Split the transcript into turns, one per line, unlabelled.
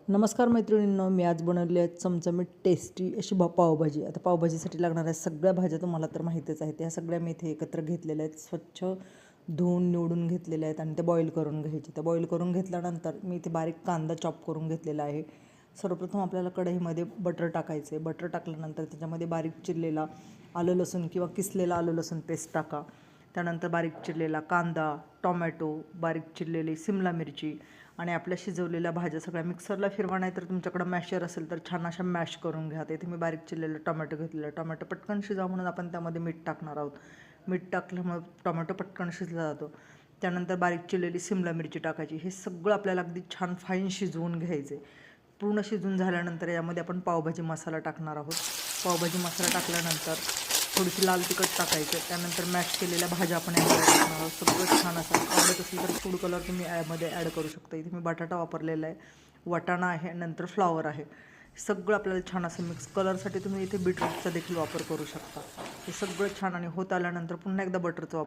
नमस्कार मैत्रिणींनो, मी आज बनवली आहे चमचमीत टेस्टी अशी पावभाजी. आता पावभाजीसाठी लागणाऱ्या सगळ्या भाज्या तुम्हाला तर माहितीच आहेत. या सगळ्या मी इथे एकत्र घेतलेल्या आहेत, स्वच्छ धुवून निवडून घेतलेल्या आहेत आणि ते बॉईल करून घ्यायचे. त्या बॉईल करून घेतल्यानंतर मी इथे बारीक कांदा चॉप करून घेतलेला आहे. सर्वप्रथम आपल्याला कढईमध्ये बटर टाकायचे. बटर टाकल्यानंतर त्याच्यामध्ये बारीक चिरलेला आलं लसूण किंवा किसलेला आलं लसूण पेस्ट टाका. त्यानंतर बारीक चिरलेला कांदा, टोमॅटो, बारीक चिरलेली सिमला मिरची आणि आपल्या शिजवलेल्या भाज्या सगळ्या मिक्सरला फिरवा, नाही तर तुमच्याकडं मॅशर असेल तर छान अशा मॅश करून घ्या. इथे मी बारीक चिरलेलं टोमॅटो घेतलेलं. टोमॅटो पटकन शिजावं म्हणून आपण त्यामध्ये मीठ टाकणार आहोत. मीठ टाकल्यामुळे टोमॅटो पटकन शिजला जातो. त्यानंतर बारीक चिरलेली सिमला मिरची टाकायची. हे सगळं आपल्याला अगदी छान फाईन शिजवून घ्यायचे. पूर्ण शिजून झाल्यानंतर यामध्ये आपण पावभाजी मसाला टाकणार आहोत. पावभाजी मसाला टाकल्यानंतर थोडीशी लाल तिखट टाकायचं. त्यानंतर मॅश केलेल्या भाज्या आपण यामध्ये टाकणार आहोत. सगळं छान असं आवडत असेल तर फूड कलर तुम्ही यामध्ये ॲड करू शकता. इथे मी बटाटा वापरलेला आहे, वाटाणा आहे, नंतर फ्लॉवर आहे. सगळं आपल्याला छान असं मिक्स कलरसाठी तुम्ही इथे बीटरूटचा देखील वापर करू शकता. हे सगळं छान आणि होत आल्यानंतर पुन्हा एकदा बटरचा वापर